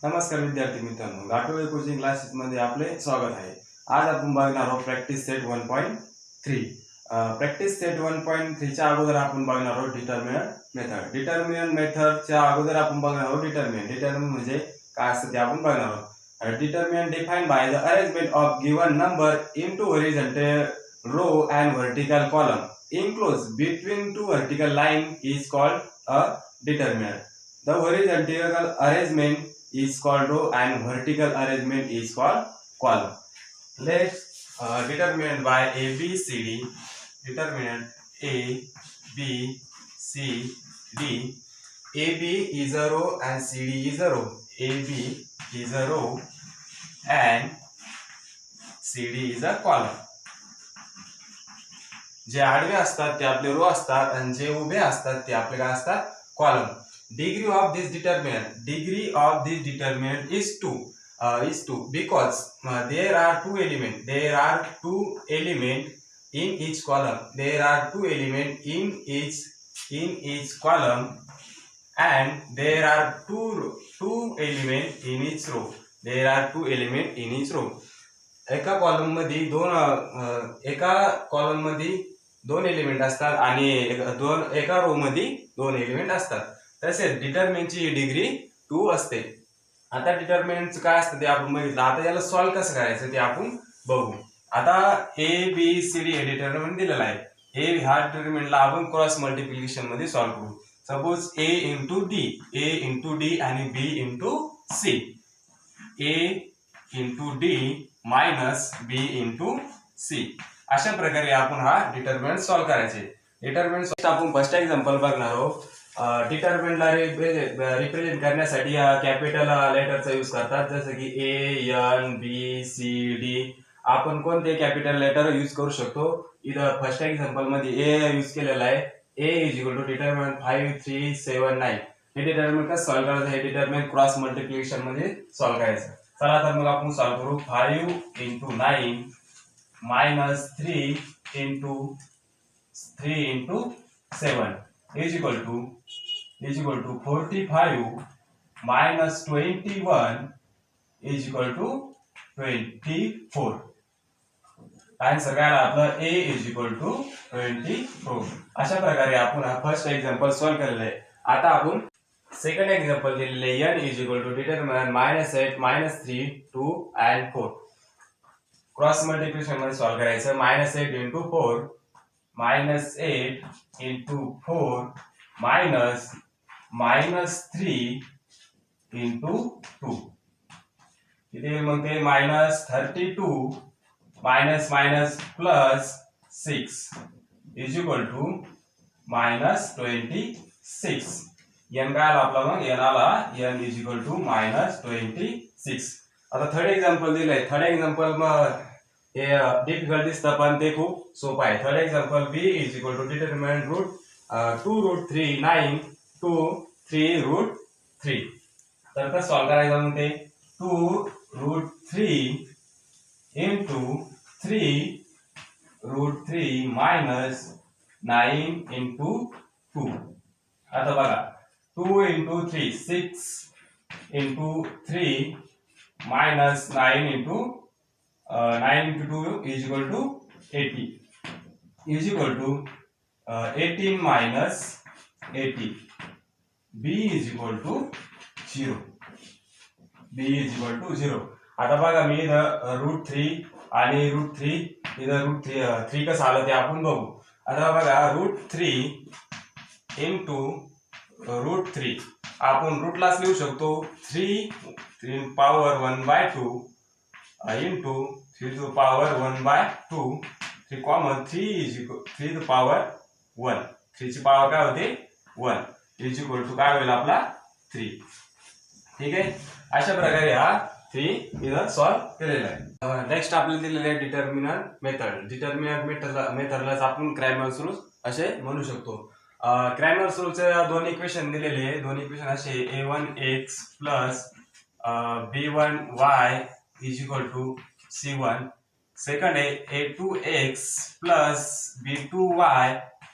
नमस्कार विद्यार्थी मित्रांनो, घाटोळे कोचिंग क्लासेस मध्ये आपले स्वागत आहे। आज आपण बघणार आहोत प्रॅक्टिस सेट 1.3। प्रॅक्टिस सेट 1.3 च्या अगोदर आपण बघणार आहोत डिटरमिनंट मेथड। डिटरमिनंट मेथडच्या अगोदर आपण बघणार आहोत डिटरमिनंट। डिटरमिनंट म्हणजे काय असतं ते आपण बघणार आहोत। Determinant defined by the arrangement of given number into horizontal row and vertical column enclosed between two vertical line is called a determinant. The horizontal arrangement is called row and vertical arrangement is called column. Let's determine by A B C D. Determinant A B C D. A B is a row and C D is a row. A B is a row and C D is a column. जे आडवे असतात ते आपले row असतात आणि जे उभे असतात ते आपले काय असतात column. Degree of this determinant is 2 because there are two element in each column. There are two element in each column and there are two element in each row. There are two element in each row. एका column मध्ये दोन element असतात आणि एका row मध्ये दोन element असतात. तसेच डिटरमिनंटची डिग्री 2 असते. आता डिटरमिनंटचं काय असतं ते आपण बघितलं. आता याला सॉल्व कसं करायचं ते आपण बघू. आता ए बी सी डी हे डिटरमिनंट दिलेलं आहे. ए ह्या डिटरमिनंटला आपण क्रॉस मल्टिप्लिकेशन मध्ये सॉल्व करू. सपोज ए इंटू डी आणि बी इंटू सी. ए इंटू डी मायनस बी इंटू सी. अशा प्रकारे आपण हा डिटरमिनंट सॉल्व करायचे. डिटरमिनंट आपण फर्स्ट एक्झाम्पल बघणार आहोत. डिटरमिनंटला रिप्रेझेंट करण्यासाठी कॅपिटल लेटरचा यूज करतात, जसं की A N B C D. आपण कोणते कॅपिटल लेटर यूज करू शकतो. इथं फर्स्ट एक्झाम्पल मध्ये ए यूज केलेला आहे. ए इज इक्वल टू डिटरमिनंट 5 3 7 9. हे डिटरमिनंट कसं सॉल्व करायचं. हे डिटरमिनंट क्रॉस मल्टिप्लिकेशन मध्ये सॉल्व करायचं. चला तर मग आपण सॉल्व करू. 5 into 9 minus 3 into 7 is equal to 45 minus 21 is equal to 24. Answer काय आला आपला A is equal to 24. अशा प्रकारे आपण हा फर्स्ट एक्झाम्पल सॉल्व केलेला आहे. आता आपण सेकंड एक्झाम्पल दिलेले आहे. n is equal to determinant -8 -3 2 and 4. Cross multiplication मध्ये सॉल्व करायचं. -8 इंटू 4 -8 इंटू 4 -3 इंटू 2. इथे मग ते -32 minus plus 6 is equal to -26. n काय आला आपला. मग n आला n इज इक्वल टू -26. आता थर्ड एक्झाम्पल दिलंय. थर्ड एक्झाम्पल मग हे डिफिकल्ट दिसतं पण ते खूप सोपं आहे. Third example b is equal to determinant root 2√3 9 2 3√3. तर कसं सॉल्व करायचं मग ते 2√3 इंटू 3√3 मायनस 9 इंटू 2. आता बघा 2 into 3 6 into 3 minus 9 into 2 is equal to 80 is equal to 18 minus 80. b is equal to 0. b is equal to 0. आता बघा मी इथं √3 आणि √3 इथं √3 कसं आलं ते आपण बघू. आता बघा √3 into √3 आपण रूटलाच लिहू शकतो. 3 power 1/2 into 3 to the power 1/2. 3 common 3 is equal 3 to the power 1. 3 ची पॉवर काय होते 1 is equal to काय होईल आपला 3. ठीक आहे. अशा प्रकारे हा 3 इथं सॉल्व केलेला आहे. नेक्स्ट आपल्याला दिलेले आहे डिटरमिनंट मेथड. डिटरमिनंट मेथडलाच आपण क्रॅमर्स रूल असे म्हणू शकतो. क्रॅमर्स रूलचे दोन इक्वेशन दिलेले आहे. दोन इक्वेशन असे a1x plus b1y is equal to c1. Second आहे a2x plus b2y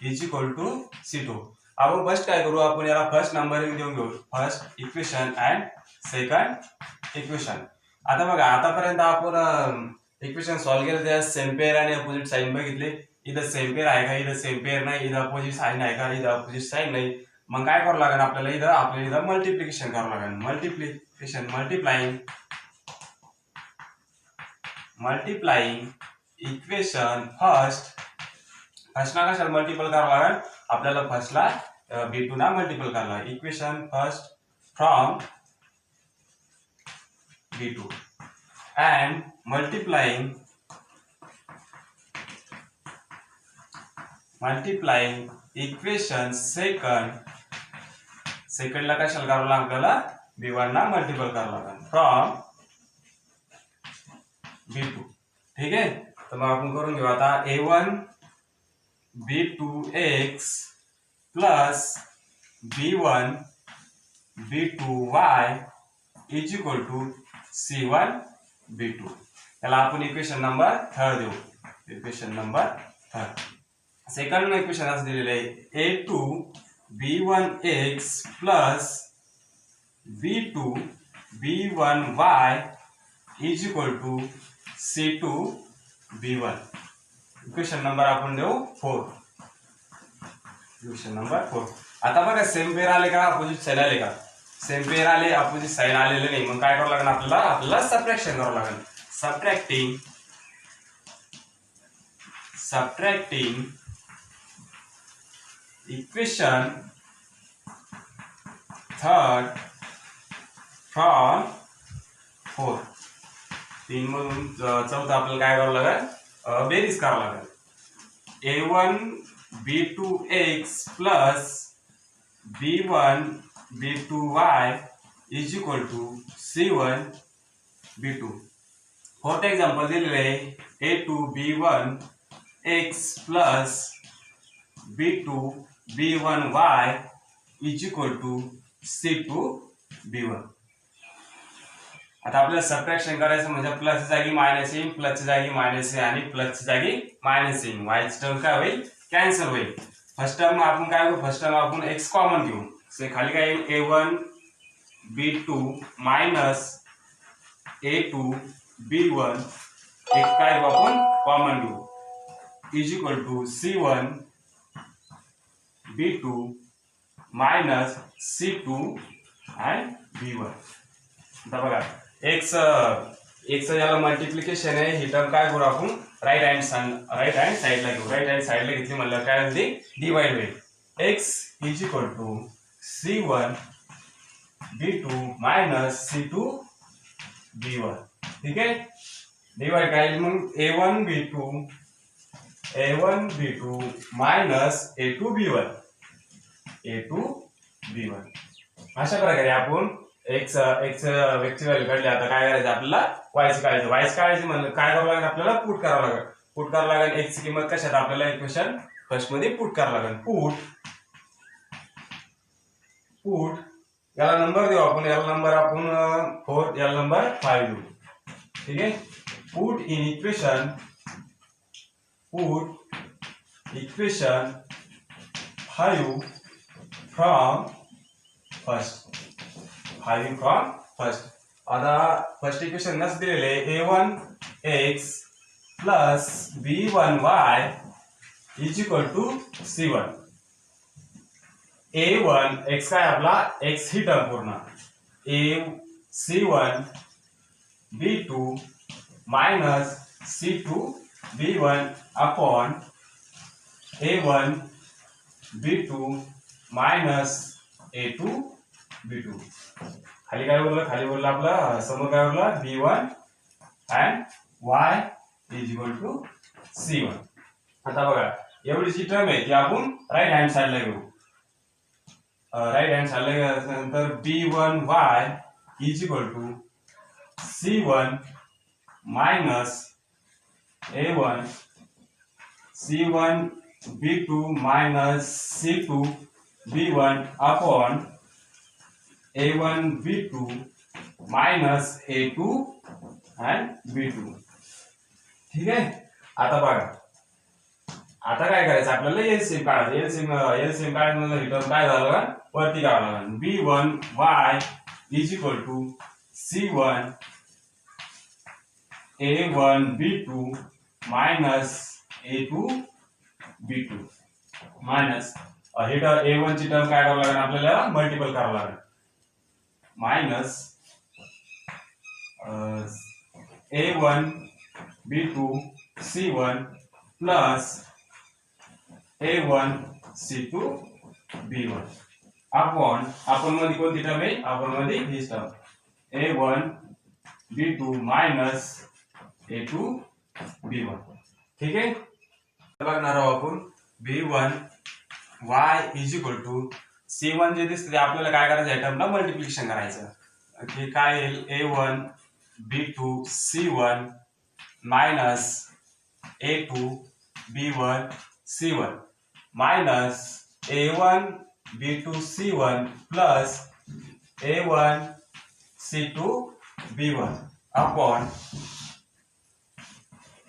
is equal to c2. आपण फर्स्ट काय करू. आपण याला फर्स्ट नंबरिंग देऊन घेऊ. First equation and second equation. आता बघा, आतापर्यंत आपण इक्वेशन सॉल्व्ह केलं, त्यात सेम पेअर आणि अपोजिट साइन बघितले. इथं सेम पेअर आहे का, इथं सेम पेअर नाही, इथं अपोजिट साइन आहे का, इथं अपोजिट साइन नाही. मग काय करावं लागेल आपल्याला, इथं मल्टिप्लिकेशन करावं लागेल. मल्टिप्लाइंग इक्वेशन फर्स्टला कशाला मल्टिपल करावं लागेल आपल्याला, फर्स्टला b2 ना मल्टिपल करावं लागेल. Equation first from b2 and multiplying equation सेकंडला कशाला करावं लागेल आपल्याला, b1 ना मल्टिपल करावं लागेल फ्रॉम b2. ठीक आहे, तर मग आपण करून घेऊ आता. a1 b2x plus b1 b2y is equal to c1 b2. त्याला आपण इक्वेशन नंबर 3 देऊ. Equation number 3. सेकंड इक्वेशन असं दिलेलं आहे, a2 b1x plus b2 b1y is equal to c2 b1. Equation number आपण देऊ 4. Equation number 4. आता बघा, सेम पेअर आले का, अपोजिट साइन आले का. सेम पेअर आले, अपोजिट साइन आलेले नाही. मग काय करावं लागेल आपल्याला सबट्रॅक्शन करावं लागेल. Subtracting equation third from 4. 3 मधून चौथा आपल्याला काय करावं लागेल, बेरीज करावं लागेल. a1 b2x plus b1 b2y is equal to c1 b2. Fourth example दिलेले आहे, a2 b1x plus b2 b1y is equal to c2 b1. आता आपल्याला सबट्रॅक्शन करायचं म्हणजे प्लस जागी मायनस येईल, प्लसच्या जागी मायनस आहे आणि प्लसच्या जागी मायनस येईल. वायची टर्म काय होईल, कॅन्सल होईल. फर्स्ट टर्म आपण काय करू, फर्स्ट टर्म आपण x कॉमन घेऊ. खाली काय येईल, a1 b2 minus a2 b1 x काय आपण कॉमन घेऊ is equal to c1 b2 minus c2 and b1. आता बघा, x याला मल्टिप्लिकेशन आहे. ही टर्म काय करू आपण, राईट हँड साइडला घेऊ. राईट हँड साइडला घेतली म्हणलं काय होते, डिवाइड होईल. x is equal to c1 b2 minus c2 b1. ठीक आहे, डिवाइड काय मग a1 b2 minus a2 b1. अशा प्रकारे आपण x वेक्टरची व्हॅल्यू काढली. आता काय करायचं आपल्याला, वायची काढायची म्हणलं काय करावं लागेल आपल्याला, पुट करावं लागेल. x ची किंमत कशात आपल्याला इक्वेशन फर्स्ट मध्ये पुट करावं लागेल. पुट याला नंबर देऊ आपण, याला नंबर आपण 4, याला नंबर 5 देऊ. ठीक आहे, पुट इक्वेशन 5 फ्रॉम फर्स्ट. आता फर्स्ट इक्वेशन नस दिलेले a1x plus b1y is equal to c1. a1 x काय आपला, x ही टर्म पूर्ण, c1 b2 minus c2 b1 upon a1 b2 minus a2 b2. खाली काय बोललं आपलं, समोर काय बोललं, b1 and y is equal to c1. आता बघा, एवढी जी टर्म आहे ती आपण राईट हँड साइडला घेऊ. राईट हँड साइडला गेल्यानंतर b1y is equal to c1 minus a1 c1 b2 minus c2 b1 upon a1 b2 minus a2 and b2. ठीक आहे, आता बघा, आता काय करायचं आपल्याला, एलसीएम काढायचं. एलसीएम काढायचं म्हणजे रिटर्न काय झालं, वरती काढावं लागेल. b1y is equal to C1 A1 B2 minus A2 B2 minus हे A1 ची टर्म काय करावं लागेल आपल्याला मल्टिपल करावं लागेल minus A1 B2 C1 plus A1 C2 B1 आपण मध्ये कोणती टर्म आहे आपण मध्ये ही term A1 B2 minus A2 B1 ठीक आहे बघणार आहोत आपण B1 y is equal to C1 जे दिसते ते आपल्याला काय करायचं आहे टर्मला मल्टिप्लिकेशन करायचं की काय येईल A1 B2 C1 minus A2 B1 C1 minus A1 B2 C1 plus A1 C2 B1 upon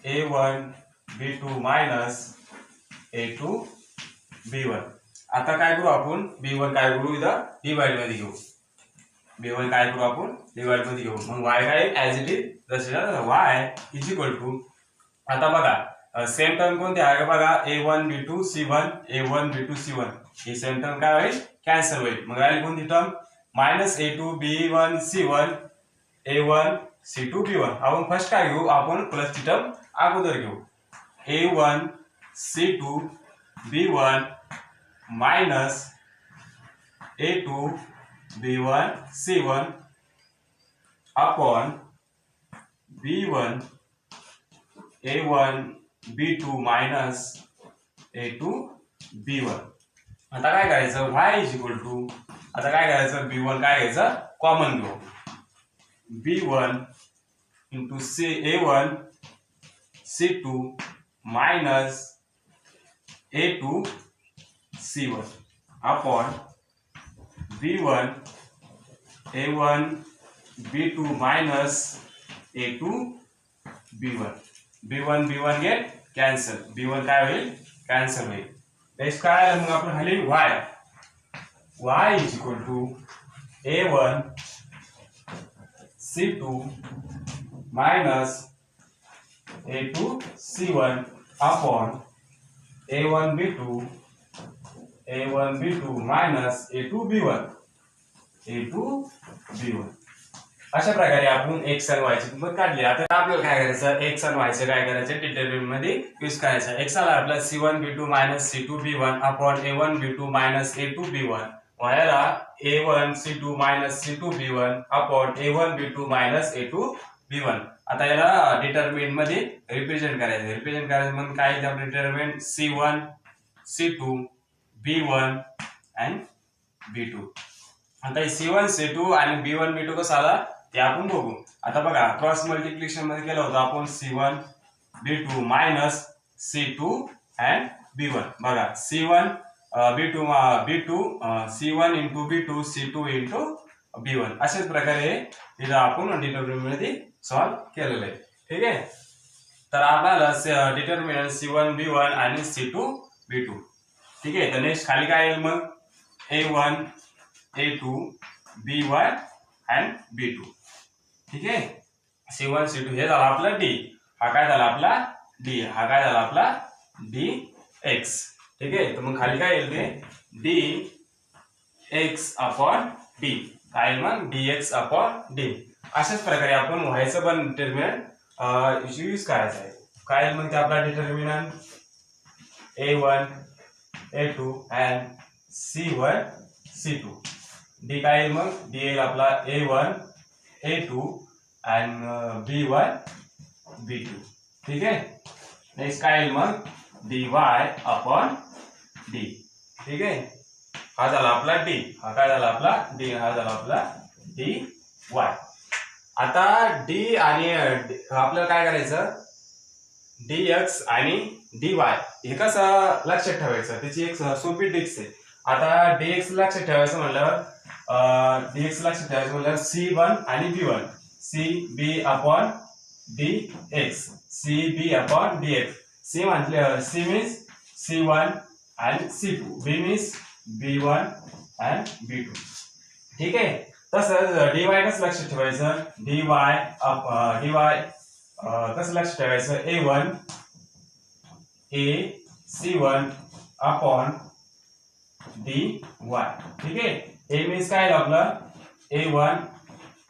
A1 B2 minus A2 B1 आता काय करू आपण B1 काय करू इथं डिवाइड मध्ये घेऊ B1 काय करू आपण डिवाइड मध्ये घेऊ मग y काय ऍज इट इज जसे y इज इक्वल टू आता बघा सेम टर्म कोणती आहे बघा A1 B2 C1 A1 B2 C1 ही सेम टर्म काय होईल कॅन्सल होईल मग राहिली कोणती term minus A2 B1 C1 A1 C2 B1 आपण फर्स्ट काय घेऊ आपण प्लस ची टर्म अगोदर घेऊ A1 C2 B1 minus A2 B1 C1 upon B1 A1 B2 minus A2 B1 आता काय करायचं y इज इक्वल टू आता काय करायचं B1 काय घ्यायचं कॉमन घेऊ B1 into A1 C2 minus A2 C1 upon B1 A1 B2 minus A2 B1 B1 B1 get cancel B1 काय होईल कॅन्सल होईल नेक्स्ट काय मग आपण खाली y is equal to A1 C2 minus A2 C1 upon A1 B2 minus A2 B1 अशा प्रकारे आपण x आणि y ची किंमत काढली आता आपल्याला काय करायचं x आणि y चे काय करायचं डिटरमिनंट मध्ये यूज करायचं x ला आपला C1 B2 minus C2 B1 upon A1 B2 minus A2 B1 y ला A1 C2 minus C2 B1 upon A1 B2 minus A2 B1 आता याला डिटरमिनंट मध्ये रिप्रेझेंट करायचं म्हणजे काय आपलं determinant C1 C2 B1 and B2 आता C1 C2 आणि B1 B2 कसं आला ते आपण बघू आता बघा क्रॉस मल्टिप्लिकेशन मध्ये केलं होतं आपण C1 B2 minus C2 and B1 बघा C1 B2 C1 into B2 C2 into B1 अशाच प्रकारे इथं आपण डिटरमिनंट मध्ये सॉल्व केलेलं आहे ठीक आहे तर आपल्याला डिटरमिनंट C1 B1 आणि C2 B2 ठीक आहे तर नेक्स्ट खाली काय येईल मग A1 A2 B1 and B2 ठीक आहे C1 C2 हे झालं आपला D हा काय झाला आपला D हा काय झाला आपला dx ठीक आहे तर मग खाली काय येईल ते dx अपॉन d काय मग dx अपॉन d अशाच प्रकारे आपण व्हायचं पण डिटरमिनंट यूज करायचं आहे काय मग ते आपला determinant A1 A2 and C1 C2 D काय मग D येईल आपला A1 A2 and B1 B2 ठीक आहे नेक्स्ट काय येईल मग dy अपॉन d ठीक आहे हा झाला आपला d हा काय झाला आपला d हा झाला आपला dy आता d आणि आपल्याला काय करायचं dx आणि dy हे कसं लक्षात ठेवायचं त्याची एक सोपी ट्रिक्स आहे आता dx लक्षात ठेवायचं म्हणलं dx लक्षात ठेवायचं म्हणलं c1 आणि b1 cb upon dx cb upon dx c म्हटलं c means c1 and c2 b means b1 and b2 ठीक आहे तसंच dy कसं लक्षात ठेवायचं, dy कसं लक्षात ठेवायचं, a1 c1 अपॉन dy. ठीक आहे. a मीन्स काय आपलं a1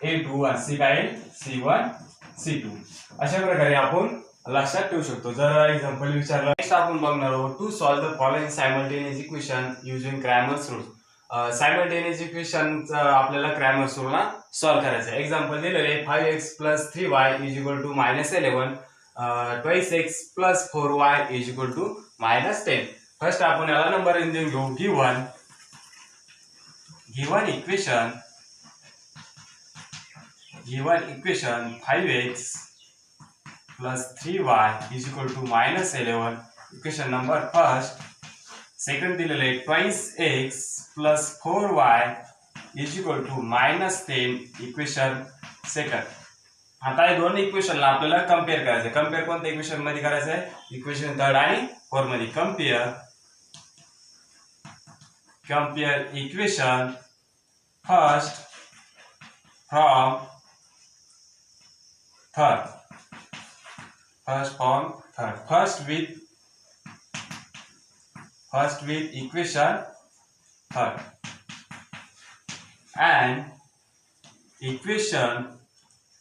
a2 आणि c काय c1 c2. अशा प्रकारे आपण लक्षात ठेवू शकतो. जर एक्झाम्पल विचारलं, नेक्स्ट आपण बघणार आहोत to solve the following simultaneous equation using Cramer's rule. Simultaneous equation आपल्याला क्रॅमर्स रूल ना सॉल्व करायचं आहे. एक्झाम्पल दिलेले 5x + 3y = -11, 2x + 4y = -10. First आपण याला नंबर इन देऊन घेऊ. Given equation 5x + 3y = -11. Equation number first. Second दिलेले 2x + 4y = -10. Equation second. आता हे दोन इक्वेशनला आपल्याला कंपेअर करायचं. कंपेअर कोणत्या इक्वेशन मध्ये करायचं आहे, इक्वेशन थर्ड आणि फोर्थ मध्ये. Compare equation first from third. First with equation third and equation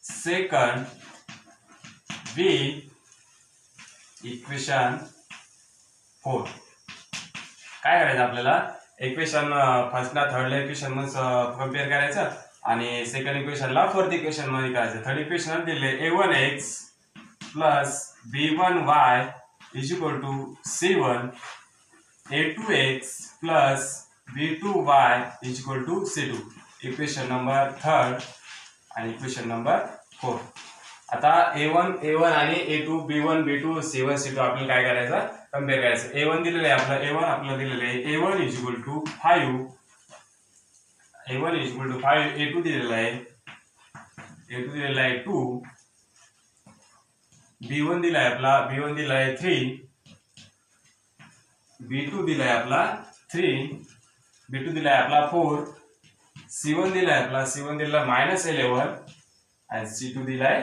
second with equation fourth. काय करायचं आपल्याला, इक्वेशन फर्स्टला थर्डला इक्वेशन मध्ये कंपेअर करायचं आणि सेकंड इक्वेशनला फोर्थ इक्वेशन मध्ये करायचं. थर्ड इक्वेशन दिले a1x + b1y = c1, a2x + b2y = c2. Equation number third आणि इक्वेशन नंबर फोर्थ. आता a1 आणि a2 b1 b2 c1 c2 आपल्याला काय करायचं, कंपेअर करायचं. a1 दिलेलं आहे आपलं, a1 दिलेलं आहे a1 = 5, a2 दिलेलं आहे 2, b1 दिला आहे आपला, b1 दिला आहे 3, b2 दिला आहे आपला 3, b2 दिला आहे आपला 4, c1 दिला आहे आपला, c1 दिला -11 आणि c2 दिला आहे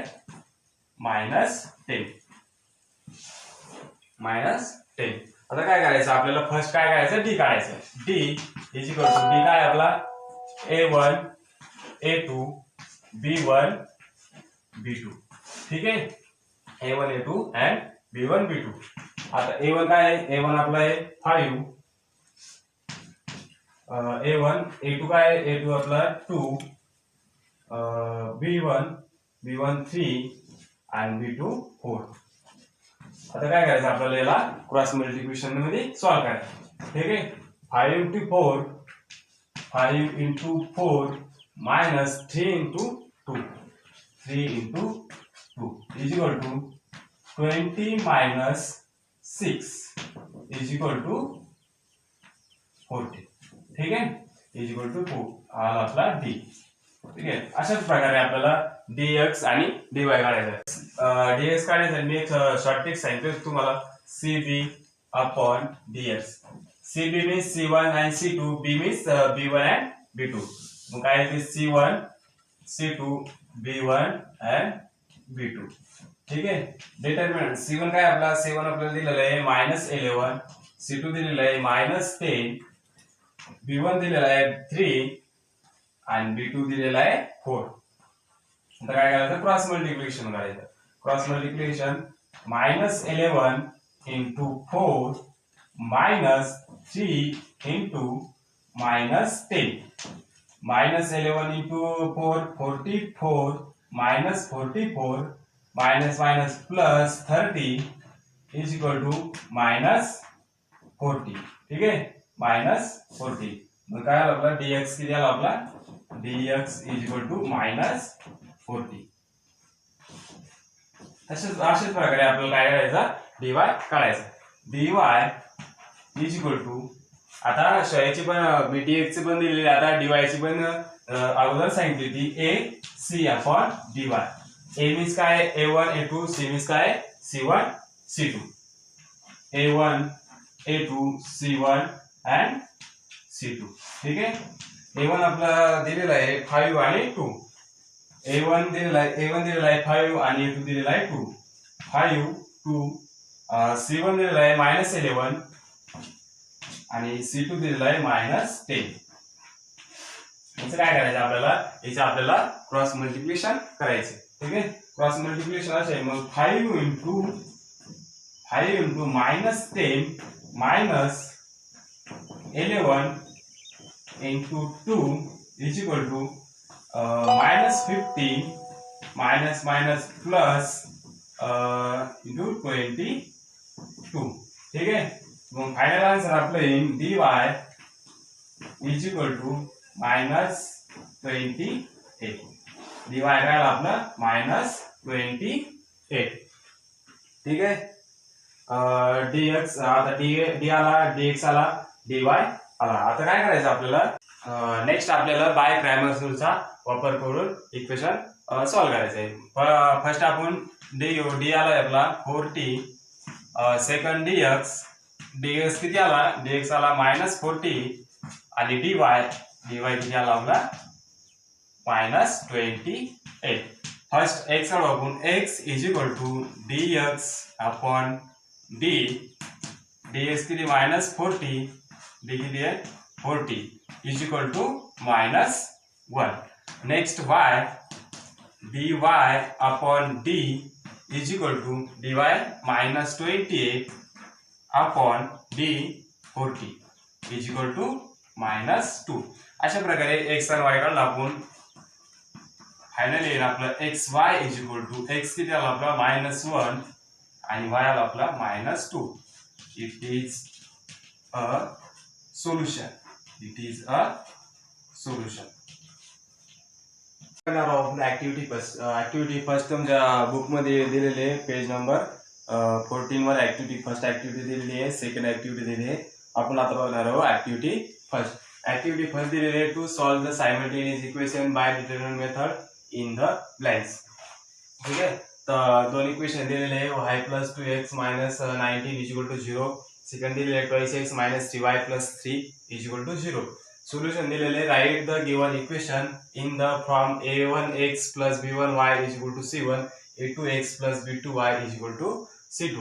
-10. आता काय करायचं आपल्याला, फर्स्ट काय करायचं, डी काढायचं. डी काय आपला a1 a2 b1 b2. ठीक आहे. a1 a2 and b1 b2. आता a1 काय आहे, a1 आपला आहे 5, a1 a2 काय आहे, a2 आपला 2, b1 3 आणि b2 4. आता काय करायचं आपल्याला, याला क्रॉस मल्टिप्लिकेशन मध्ये सॉल्व करायचं. ठीक आहे. 5 × 4 -3 × 2 3 × 2 20 - 6 = 40. ठीक आहे. = 4 हा आपला डी. ठीक आहे. अशाच प्रकारे आपल्याला dx आणि dy काढायचं. dx काढायचं मी एक शॉर्ट ट्रिक सांगितलं तुम्हाला, cb/dx. cb means c1 and c2, b means b1 and b2. मग काय आहे, c1 c2 b1 and b2. ठीक आहे. डिटरमिनंट c1 काय आपला, c1 आपल्याला दिलेलं आहे -11, c2 दिलेलं आहे -10, b1 दिलेला आहे 3 आणि b2 दिलेला आहे 4. आता काय करायचं, क्रॉस मल्टिप्लिकेशन करायचं. Cross multiplication -11 × 4 -3 × -10 -11 × 4 44 -44 -30 = -40. ठीक आहे. -40. मग काय आला आपला dx किती आला आपला, dx = -40. अशाच प्रकारे आपल्याला काय करायचं, dy काढायचं. dy आता याची पण dx ची पण दिलेली, आता dy ची पण अगोदर सांगितली होती ac/dy. a मीन्स काय, a1 a2, c मीन्स काय c1 c2, a1 a2 c1 and c2. ठीक आहे. A1 आपला दिलेला आहे 5 आणि 2. A1 दिलेला आहे 5 आणि A2 दिलेला आहे 2. 5 2 C1 दिलेला आहे -11 आणि C2 दिलेला आहे -10. याचं काय करायचं आपल्याला, याचं आपल्याला क्रॉस मल्टिप्लिकेशन करायचे. ठीक आहे, क्रॉस मल्टिप्लिकेशन असे मग 5 into -10 -11 into 2 is equal to -15 minus plus into 22. ठीक आहे, मग फायनल आन्सर आपलं येईल dy is equal to -28. dy काय आपलं -28. ठीक आहे, dx आता d आला, dx आला, dy आला. आता काय करायचं आपल्याला, नेक्स्ट आपल्याला बाय क्रॅमर्स रूलचा वापर करून इक्वेशन सॉल्व्ह करायचं आहे. फर्स्ट आपण डी आला आपला 4t, सेकंड dx किती आला, dx आला -40 आणि dy किती आला आपला -28. फर्स्ट x कडे आपण x is equal to dx upon d, dx किती -40, d किती आहे 40 is equal to -1. Next y, dy upon d is equal to dy -28 upon d 40 is equal to -2. अशा प्रकारे x आणि y काढला आपण. फायनली येईल आपलं xy is equal to x किती आला आपला -1 आणि y आला आपला -2. It is a solution. It is a solution. Activity first तुमच्या बुक मध्ये दिलेले पेज नंबर 14 वर फर्स्ट ऍक्टिव्हिटी दिलेली आहे, सेकंड ऍक्टिव्हिटी दिलेली आहे. आपण आता बघणार आहोत ऍक्टिव्हिटी फर्स्ट दिलेली आहे to solve the simultaneous equation by determinant method in the blanks. ठीक आहे, तर दोन इक्वेशन दिलेले आहे y + 2x - 19 = 0. सेकंड दिलेले आहे 2x - 3y + 3 = 0. सोल्यूशन दिलेले, right the given equation in the form a1x + b1y = c1, a2x + b2y = c2.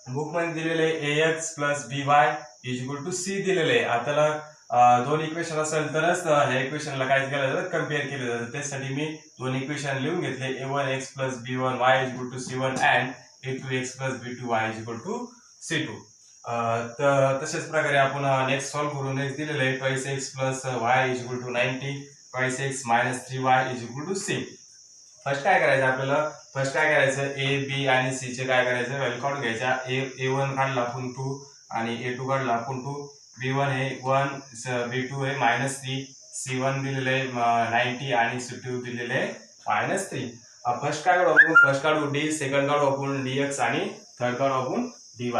Book मध्ये दिलेले ax + by = c दिलेले. आपल्याला दोन इक्वेशन असेल तरच ह्या इक्वेशनला काय केलं जातं, कम्पेअर केलं जातं. त्यासाठी मी दोन इक्वेशन लिहून घेतले, a1x + b1y = c1 and a2x + b2y = c2. तर तशाच प्रकारे आपण नेक्स्ट सॉल्व्ह करून नेक्स्ट दिलेले आहे 2x + y = 90, 2x - 3y = c. First काय करायचं आपल्याला, a b आणि c चे काय करायचं, व्हॅल्यू काढून घ्यायच्या. a1 काढला आपण 2 आणि a2 काढला आपण 2. b1 हे 1, b2 हे -3, c1 दिलेले 90 आणि c2 दिलेले -3. फर्स्ट काय काढू आपण, फर्स्ट काढू d, सेकंड काढू आपण dx आणि थर्ड काढू आपण dy.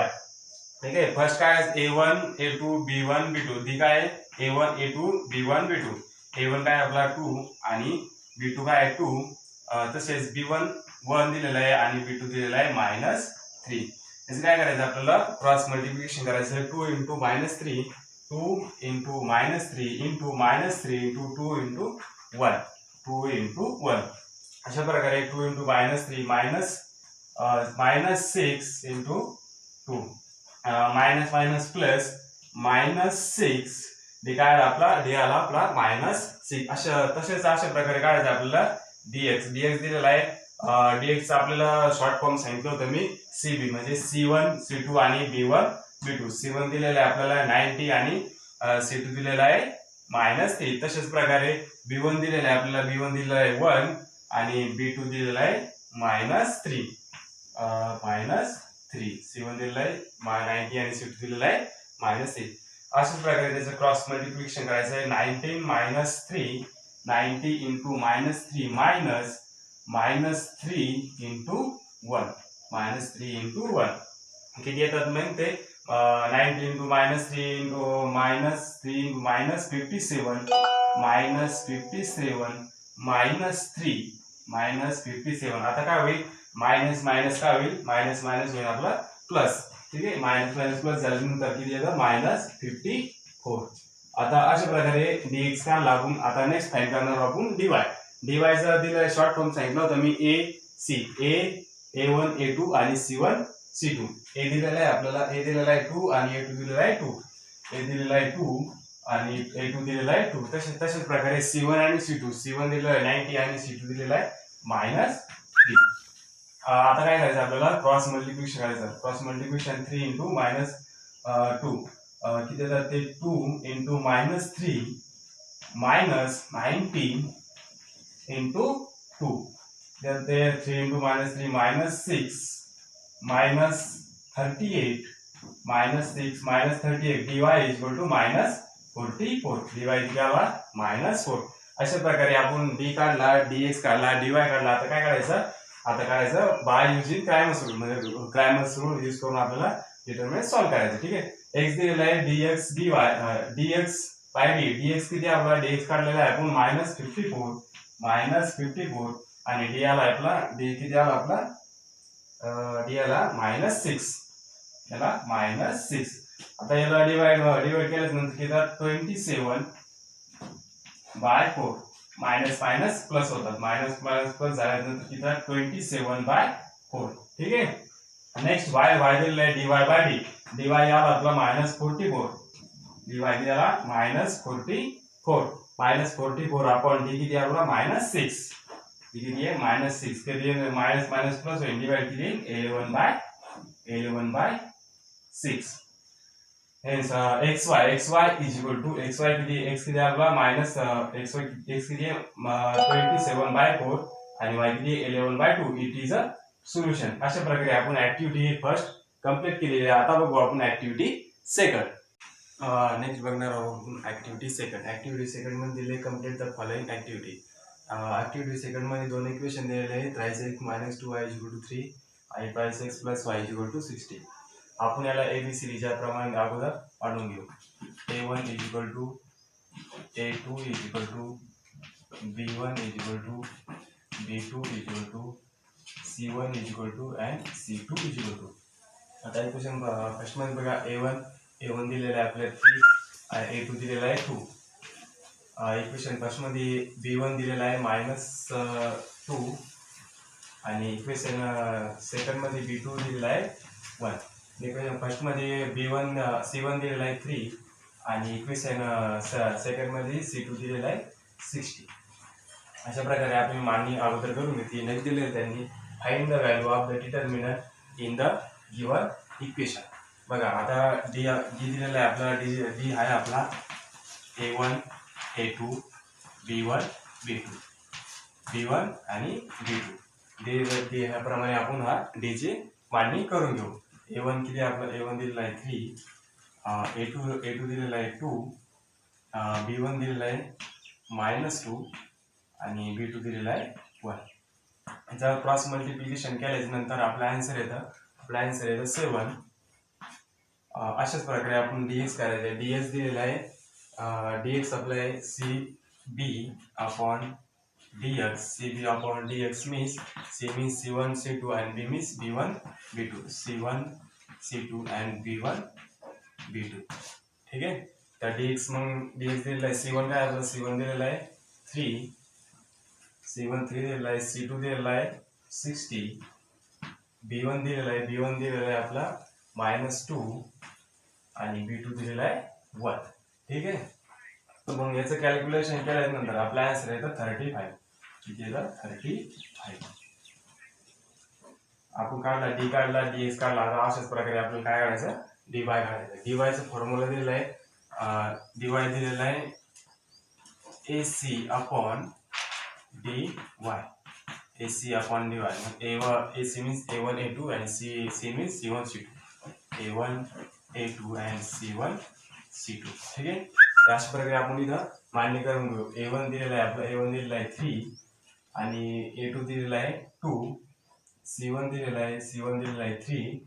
ठीक आहे, फर्स्ट काय a1 a2 b1 b2, दी काय a1 a2 b1 b2. a1 काय आपला 2 आणि b2 काय 2. तसेच b1 1 दिलेला आहे आणि b2 दिलेला आहे -3. याचं काय करायचं आपल्याला, क्रॉस मल्टिप्लिकेशन करायचं. 2 × -3 2 × -3 × 2 × 1 2 × 1. अशा प्रकारे 2 × -3 -6 × 2 प्लस -6 डी काय आपला डी आला आपला -6. तसेच अशा प्रकारे काढायचं आपल्याला dx दिलेला आहे. dx आपल्याला शॉर्ट फॉर्म सांगितलं होतं मी, cb म्हणजे c1 c2 आणि b1 b2. c1 दिलेला आहे आपल्याला 90 आणि c2 दिलेला आहे -3. तशाच प्रकारे b1 दिलेला आहे आपल्याला, b1 दिलेला आहे 1 आणि b2 दिलेला आहे -3. c1 दिलेला आहे 90 आणि c2 दिलेला आहे -3. अशाच प्रकारे त्याचं क्रॉस मल्टिप्लिकेशन करायचं आहे. 90 × -3 90 × -3 -3 × 1 -3 × 1 किती येतात मग ते 90 × -3 × -3 × -57 -57 आता काय होईल, मायनस मायनस काय होईल, मायनस मायनस होईल आपला प्लस. ठीक आहे, मायनस मायनस प्लस झाल्यानंतर किती येतं -54. आता अशा प्रकारे dx का लागून आता नेक्स्ट फाईंड करणार आपण dy. dy चं दिलं शॉर्ट फॉर्म सांगितलं होतं मी a1 a2 आणि c1 c2. a दिलेला आहे आपल्याला, a दिलेला आहे 2 आणि a2 दिलेला आहे 2. a दिलेला आहे 2 आणि a2 दिलेला आहे 2. तशाच प्रकारे c1 आणि c1 दिलेला आहे 90 आणि c2 दिलेला आहे -3. आता काय करायचं आपल्याला क्रॉस मल्टिप्लिकेशन करायचं. क्रॉस मल्टिप्लिकेशन 3 इंटू -2 किती येतात ते 2 into -3 -19 into 2. then there 3 into -3 -6 -38 -6 -38 dy is equal to -44. dy equal -4. अशा प्रकारे आपण d काढला, dx काढला, dy काढला. आता काय करायचं, आता करायचं बाय युजिंग क्रायमर्स रूल. म्हणजे क्रायमर्स रूल यूज करून आपल्याला डिटरमिनंट सॉल्व करायचं. ठीक आहे. x दिलेला आहे dx dy dx by d. dx किती आपला dx काढलेला आहे आपण -54 आणि d आला आपला d किती आला आपला d आला -6. याला -6. आता याला डिवाइड केल्यानंतर किती 27 बाय 4. मायनस प्लस होतात. मायनस प्लस झाल्यानंतर किती 27/4. ठीक आहे. नेक्स्ट y दिलेला आहे dy बाय d. dy आला आपला -44. dy दिला -44 आपण d किती आपला -6. किती आहे -6. किती मायनस प्लस होईल. डिवाइड किती 11/6. hence xy is equal to xy किती x किती आपला x किती 27/4 आणि y किती 11/2. It is a solution. अशा प्रकारे आपण ऍक्टिव्हिटी फर्स्ट कंप्लीट केलेली आहे. आता बघू आपण ऍक्टिव्हिटी सेकंड. नेक्स्ट बघणार आहोत ऍक्टिव्हिटी सेकंड. ऍक्टिव्हिटी सेकंड मध्ये दिले complete the following activity. Activity second मध्ये दोन इक्वेशन दिलेले आहेत. x - 2y = 3 आणि x + y = 60. आपण याला ABCD च्या प्रमाणे अगोदर पाडून घेऊ. a1 = a2 = b1 = b2 = c1 = and c2 = आता इक्वेशन फर्स्ट मध्ये बघा a1 दिलेला आहे आपल्याला 3 आणि a2 दिलेला आहे 2. इक्वेशन फर्स्ट मध्ये b1 दिलेला आहे -2 आणि इक्वेशन सेकंड मध्ये b2 दिलेला आहे 1. इक्वेशन फर्स्ट मध्ये c1 दिलेला आहे 3 आणि इक्वेशन सेकंड मध्ये c2 दिलेला आहे 60. अशा प्रकारे आपण मांडणी अगोदर करून घेतली. नेक्स्ट दिलेले त्यांनी find the value of the determinant in the given equation. बघा आता d दिलेला आहे आपला d आहे आपला a1 a2 b1 b1 आणि b2. ह्याप्रमाणे आपण हा d ची मांडणी करून घेऊ. a1 किती आपला a1 दिलेला आहे 3, a2 दिलेला आहे 2, b1 दिलेला आहे -2 आणि b2 दिलेला आहे 1. याचा क्रॉस मल्टिप्लिकेशन केल्यानंतर आपला आन्सर येतं 7. अशाच प्रकारे आपण dx करायचं. dx दिलेला आहे dx आपला आहे cb/dx means c means c1 c2 and b means b1 b2. c1 c2 and b1 b2. ठीक आहे. तर dx मग dx दिलेला आहे c1 काय आपला c1 दिलेला आहे 3, c1 3 दिलेला आहे, c2 दिलेला आहे 60, b1 दिलेला आहे आपला -2 आणि b2 दिलेला आहे 1. ठीक आहे. तर मग याचं कॅल्क्युलेशन केल्यानंतर आपला आन्सर येतं 35. किती येतं 35. आपण काढला d काढला dx काढला. आता अशाच प्रकारे आपण काय करायचं dy काढायचं. dy चा फॉर्म्युला दिलेला आहे dy दिलेला आहे ac/dy. ac/dy. ac means a1 a2 and c means c1 c2. a1 a2 and c1 c2. ठीक आहे. अशा प्रकारे आपण इथं मान्य करून घेऊ. a1 दिलेला आहे आपला a1 दिलेला आहे 3 आणि a2 दिलेला आहे 2, c1 दिलेला आहे 3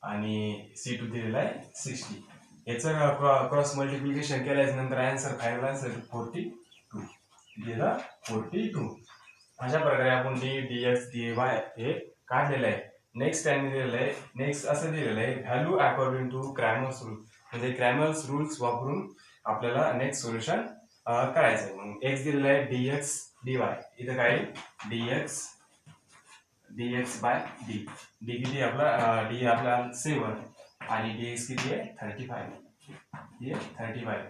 आणि c2 दिलेला आहे 60. याचं क्रॉस मल्टिप्लिकेशन केल्यानंतर आन्सर फायनल आन्सर 42. दिलेला 42. अशा प्रकारे आपण dx dy हे काढलेलं आहे. नेक्स्ट टाइम दिलेलं आहे. नेक्स्ट असं दिलेलं आहे value according to Cramer's rule. म्हणजे क्रॅमर्स रूल्स वापरून आपल्याला नेक्स्ट सोल्युशन करायचं आहे. मग एक्स दिलेला आहे dx dy, इथं काय dx बाय डी, डी किती आपला डी आपला 7 आणि dx किती आहे 35, हे 35.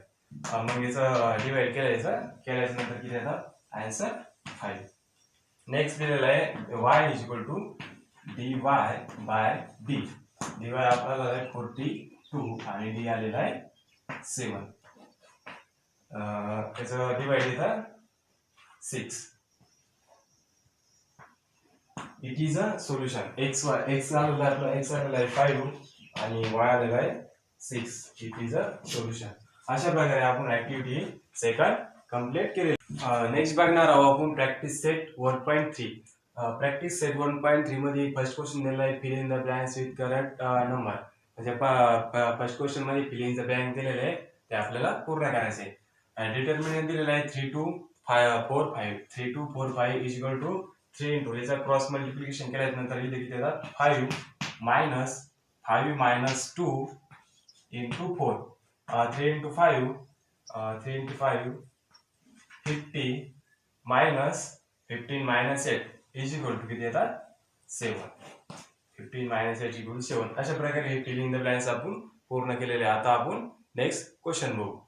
मग याचं डिवाइड केल्याच्या नंतर किती येतं आन्सर 5. नेक्स्ट दिलेला आहे y is equal to dy by D, dy आपल्याला आहे 42 आणि डी आलेला आहे 7. त्याचं डिवाइड येतं 6. It is a solution. x आलेला आहे 5 आणि y आलेला आहे 6. It is a solution. अशा प्रकारे आपण ऍक्टिव्हिटी सेकंड कंप्लीट केली. नेक्स्ट बघणार आहोत आपण प्रॅक्टिस सेट 1.3. प्रॅक्टिस सेट 1.3 मध्ये फर्स्ट क्वेश्चन दिलेला आहे fill in the blanks with current number. म्हणजे फर्स्ट क्वेश्चन मध्ये फिल इन द ब्लँक दिलेले आहे ते आपल्याला पूर्ण करायचे आहे. डिटर्मिनंट दिलेला आहे 3 2 4 5. 3 2 4 5 इज इक्वल टू 3 इंटू याचा क्रॉस मल्टिप्लिकेशन केल्यानंतर इथे किती येतात 5 minus 2 into 4. 3 into 5 50 minus 15 minus 8 is equal to किती येतात 7. 15 मायनस 8 इक्वल 7. अशा प्रकारे हे फिल इन द ब्लँक्स आपण पूर्ण केलेले. आता आपण नेक्स्ट क्वेश्चन बघू.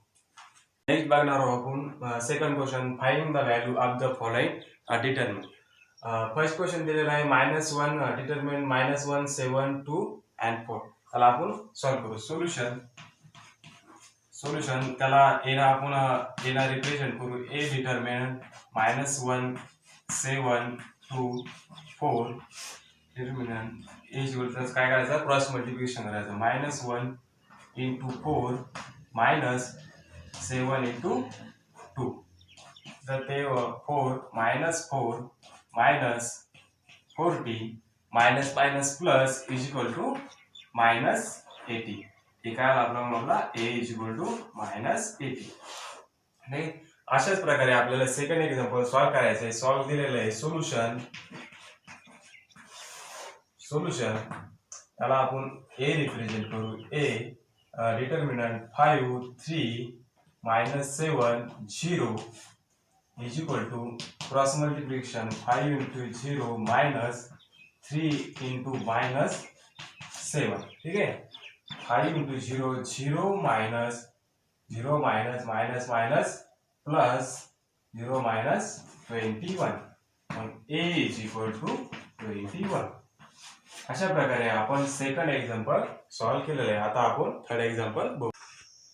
नेक्स्ट बघणार आहोत आपण second question, find the value of the following determinant. First question दिलेला आहे -1 डिटरमिनंट -1 7 2 and 4. त्याला आपण सॉल्व्ह करू. सोल्युशन त्याला एना आपण एना रिप्रेझेंट करू. A determinant -1 7 2 4 determinant A equal to काय करायचं क्रॉस मल्टिप्लिकेशन करायचं. -1 into 4 minus 7 into 2. तर ते 4 minus 40 minus plus is equal to -80. हे काय आपला a is equal to -80. नाही अशाच प्रकारे आपल्याला सेकंड एक्झाम्पल सॉल्व्ह करायचं आहे. सॉल्व्ह दिलेलं आहे सोल्युशन त्याला आपण a रिप्रेझेंट करू. a determinant 5 3 -7 0 is equal to cross multiplication 5 into 0 minus 3 into -7. ठीक आहे. 5 into 0 0 minus plus 0 minus 21. a is equal to 21. अशा प्रकारे आपण सेकंड एक्झाम्पल सॉल्व्ह केलेलं आहे. आता आपण थर्ड एक्झाम्पल बघू.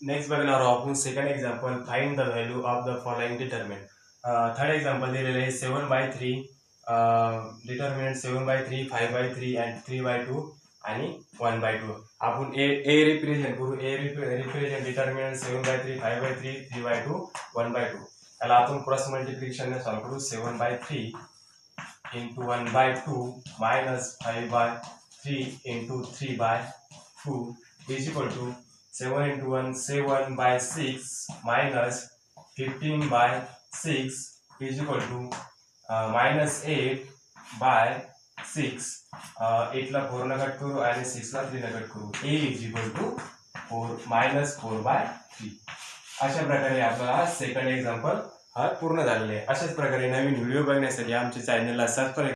नेक्स्ट बघणार आहोत आपण second example, find the value of the following determinant. Third example दिलेले आहे 7/3 डिटरमिनंट 7/3 5/3 and 3/2 आणि 1/2. आपण ए रिप्रेझेंट करू. ए रिप्रेझेंट डिटरमिनंट 7/3 5/3 3/2 1/2. त्याला आपण क्रॉस मल्टिप्लिकेशन ने सॉल्व्ह करू. 7/3 into 1/2 minus 5/3 into 3/2 is equal to 7 into 1 7/6 minus 15/6 is equal to -8/6. 8 ला 4 न कट करू आणि 6 ला 3 न कट करू. a is equal to 4/3. अशा प्रकारे आपला सेकंड एक्झाम्पल हा पूर्ण झालेला आहे. अशाच प्रकारे नवीन व्हिडिओ बघण्यासाठी आमच्या चॅनलला सबस्क्राइब